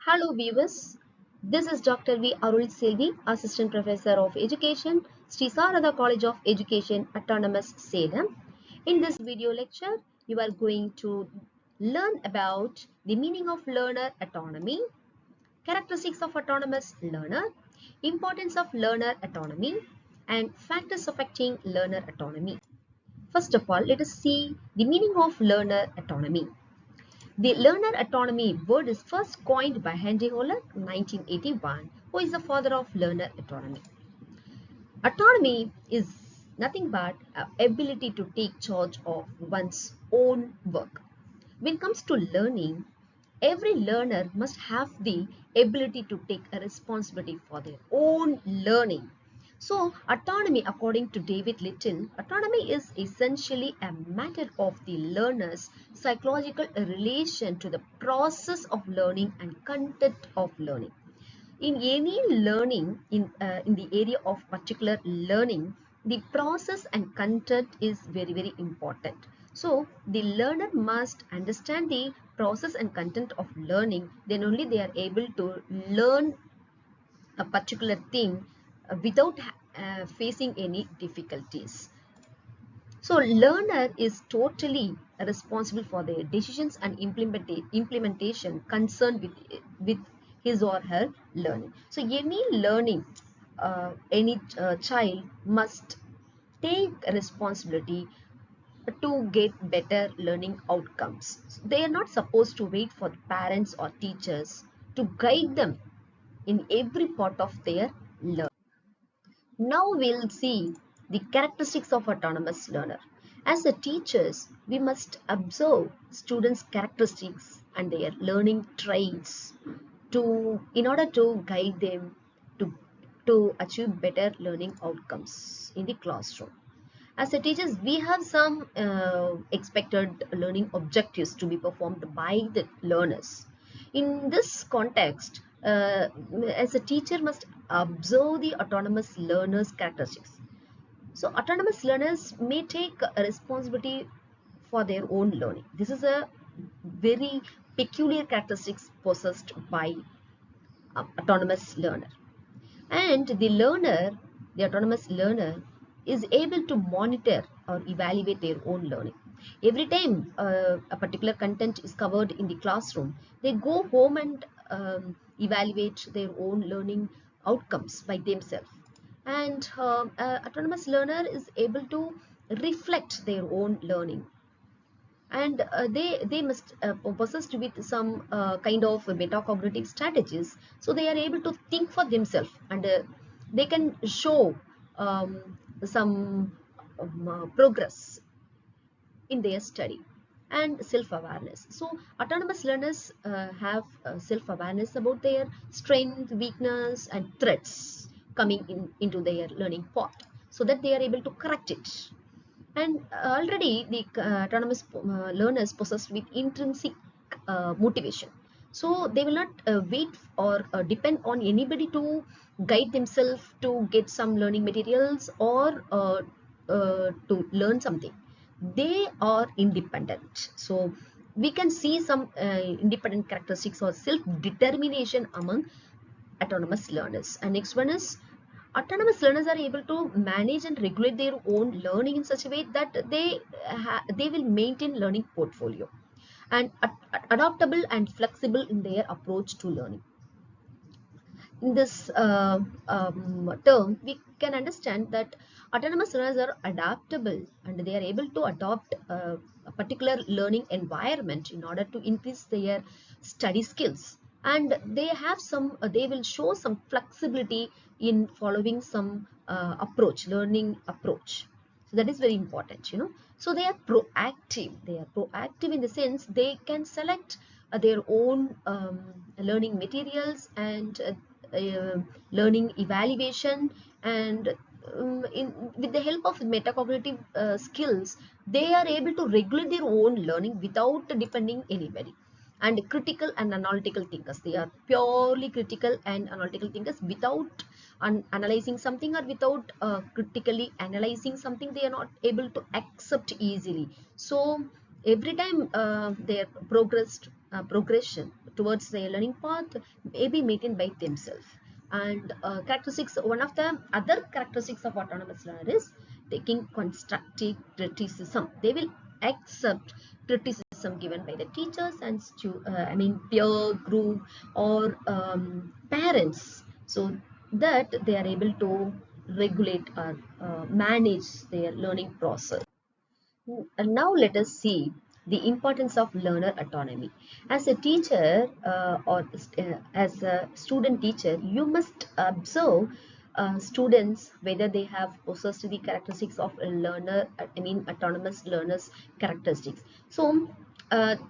Hello viewers, this is Dr. Arulselvi, Assistant Professor of Education, Sri Sarada College of Education, Autonomous, Salem. In this video lecture, you are going to learn about the meaning of learner autonomy, characteristics of autonomous learner, importance of learner autonomy, and factors affecting learner autonomy. First of all, let us see the meaning of learner autonomy. The learner autonomy word is first coined by Henry Holler, 1981, who is the father of learner autonomy. Autonomy is nothing but ability to take charge of one's own work. When it comes to learning, every learner must have the ability to take a responsibility for their own learning. So, autonomy, according to David Little, autonomy is essentially a matter of the learner's psychological relation to the process of learning and content of learning. In any learning, in the area of particular learning, the process and content is very important. So the learner must understand the process and content of learning, then only they are able to learn a particular thing without facing any difficulties. So learner is totally responsible for their decisions and implementation concerned with his or her learning. So any learning, any child must take responsibility to get better learning outcomes. They are not supposed to wait for the parents or teachers to guide them in every part of their learning. Now we'll see the characteristics of autonomous learner. As a teachers, we must observe students' characteristics and their learning traits in order to guide them to achieve better learning outcomes in the classroom. As a teachers, we have some expected learning objectives to be performed by the learners. In this context, as a teacher must observe the autonomous learners' characteristics. So autonomous learners may take a responsibility for their own learning. This is a very peculiar characteristics possessed by autonomous learner. And the autonomous learner, is able to monitor or evaluate their own learning. Every time a particular content is covered in the classroom, they go home and evaluate their own learning outcomes by themselves. And autonomous learner is able to reflect their own learning, and they must possessed with some kind of metacognitive strategies, so they are able to think for themselves, and they can show some progress in their study and self-awareness. So autonomous learners have self-awareness about their strength, weakness, and threats coming into their learning path, so that they are able to correct it. And already the autonomous learners possessed with intrinsic motivation. So they will not wait or depend on anybody to guide themselves to get some learning materials or to learn something. They are independent. So we can see some independent characteristics or self-determination among autonomous learners. And next one is, autonomous learners are able to manage and regulate their own learning in such a way that they will maintain learning portfolio, and adaptable and flexible in their approach to learning. In this term, we can understand that autonomous learners are adaptable and they are able to adopt a particular learning environment in order to increase their study skills, and they have some they will show some flexibility in following some learning approach. So that is very important, so they are proactive in the sense they can select their own learning materials and learning evaluation, and with the help of metacognitive skills, they are able to regulate their own learning without depending anybody. And critical and analytical thinkers, they are purely critical and analytical thinkers. Without analyzing something or without critically analyzing something, they are not able to accept easily. So every time they are progressed progression towards their learning path may be maintained by themselves. And characteristics, one of the other characteristics of autonomous learner is taking constructive criticism. They will accept criticism given by the teachers and peer group or parents, so that they are able to regulate or manage their learning process. And now let us see the importance of learner autonomy. As a teacher as a student teacher, you must observe students whether they have possessed the characteristics of a learner, autonomous learners characteristics. So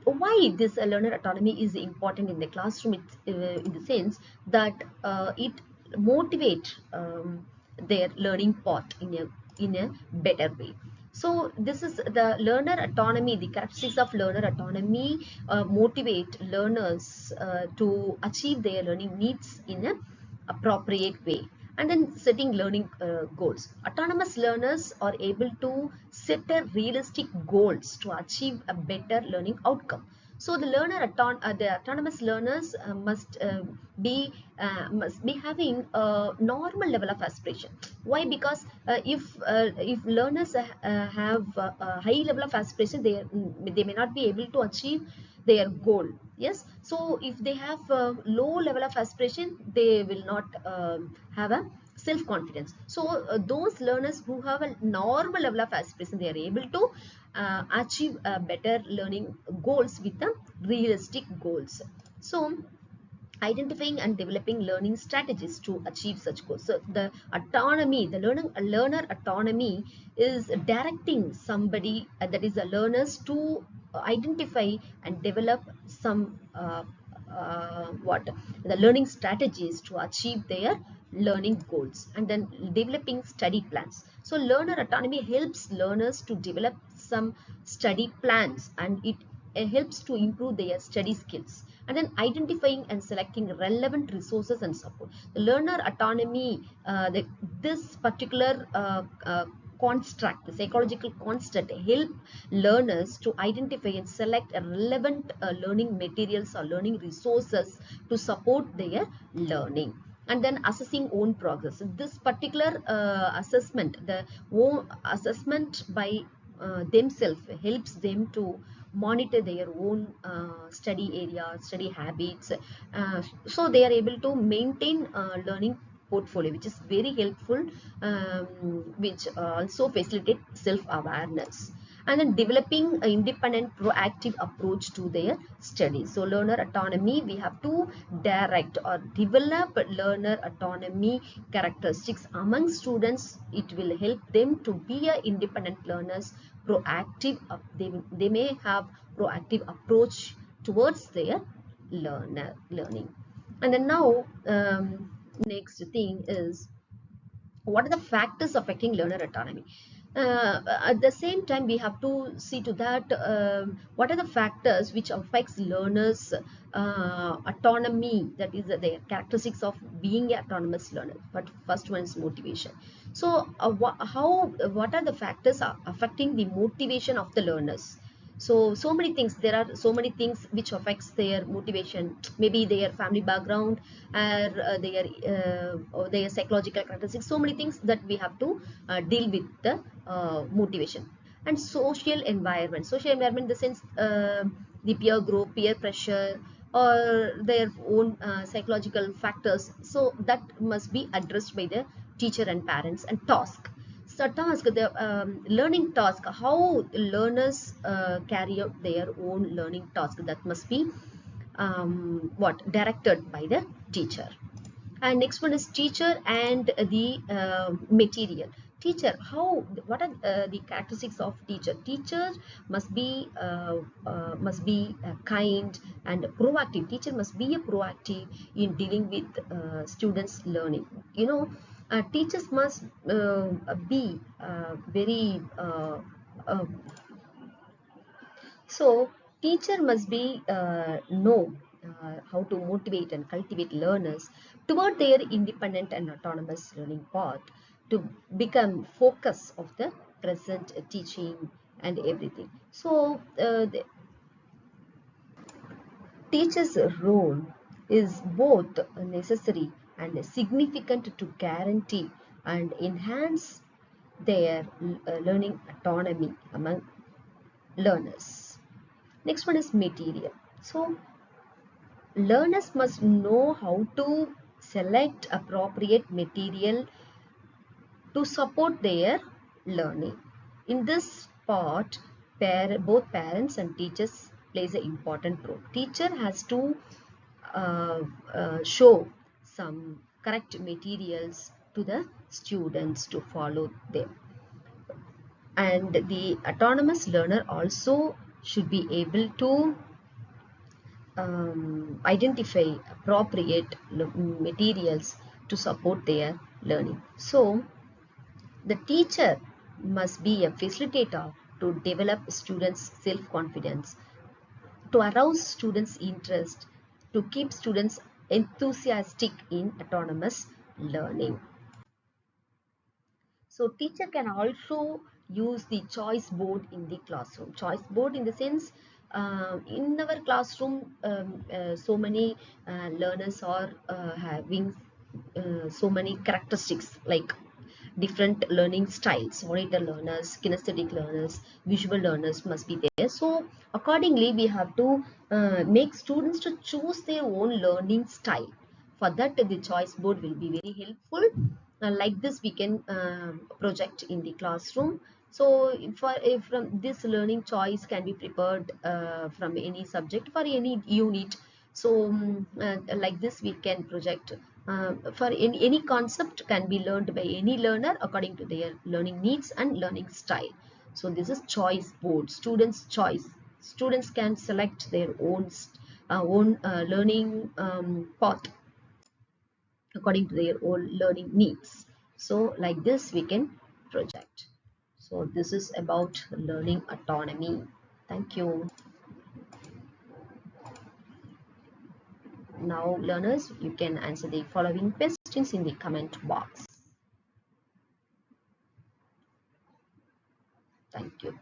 why this learner autonomy is important in the classroom, in the sense that it motivate their learning path in a better way. So this is the learner autonomy, the characteristics of learner autonomy motivate learners to achieve their learning needs in an appropriate way. And then setting learning goals. Autonomous learners are able to set a realistic goals to achieve a better learning outcome. So the autonomous learners must be having a normal level of aspiration. Why? Because if learners have a high level of aspiration, they may not be able to achieve their goal. Yes, so if they have a low level of aspiration, they will not have a self-confidence. So those learners who have a normal level of aspiration, they are able to achieve better learning goals with the realistic goals. So identifying and developing learning strategies to achieve such goals. So the autonomy, the learner autonomy is directing somebody, that is the learners, to identify and develop some what the learning strategies to achieve their learning goals, and then developing study plans. So learner autonomy helps learners to develop some study plans, and it helps to improve their study skills, and then identifying and selecting relevant resources and support. The learner autonomy, this particular construct, the psychological construct, help learners to identify and select relevant learning materials or learning resources to support their learning. And then assessing own progress. This particular assessment, the own assessment by themselves, helps them to monitor their own study area, study habits, so they are able to maintain learning portfolio, which is very helpful, which also facilitate self-awareness. And then developing an independent proactive approach to their studies. So learner autonomy, we have to direct or develop learner autonomy characteristics among students. It will help them to be a independent learners, proactive, they may have proactive approach towards their learning. And then now next thing is, what are the factors affecting learner autonomy? At the same time, we have to see to that what are the factors which affects learners autonomy, that is the characteristics of being an autonomous learner. But first one is motivation. So what are the factors affecting the motivation of the learners? So many things, there are so many things which affects their motivation. Maybe their family background, or their psychological characteristics, so many things that we have to deal with the motivation. And social environment in the sense, the peer group, peer pressure, or their own psychological factors, so that must be addressed by the teacher and parents. And the learning task, how learners carry out their own learning task, that must be directed by the teacher. And next one is teacher and the material. Teacher, what are the characteristics of teacher? Teacher must be kind and proactive. Teacher must be a proactive in dealing with students learning. Teachers must be very uh, so teacher must be know how to motivate and cultivate learners toward their independent and autonomous learning path, to become focus of the present teaching and everything. So teacher's role is both necessary and significant to guarantee and enhance their learning autonomy among learners. Next one is material. So learners must know how to select appropriate material to support their learning. In this part, both parents and teachers plays an important role. Teacher has to show some correct materials to the students to follow them, and the autonomous learner also should be able to identify appropriate materials to support their learning. So the teacher must be a facilitator to develop students' self-confidence, to arouse students' interest, to keep students enthusiastic in autonomous learning. So teacher can also use the choice board in the classroom. Choice board in the sense, in our classroom, so many learners are having so many characteristics like different learning styles. Auditor learners, kinesthetic learners, visual learners must be there. So accordingly, we have to make students to choose their own learning style. For that, the choice board will be very helpful. Like this, we can project in the classroom. So if from this learning choice can be prepared from any subject for any unit. So like this, we can project for any concept can be learned by any learner according to their learning needs and learning style. So this is choice board, students choice. Students can select their own learning path according to their own learning needs. So like this we can project. So this is about learning autonomy. Thank you. Now learners, you can answer the following questions in the comment box. Thank you.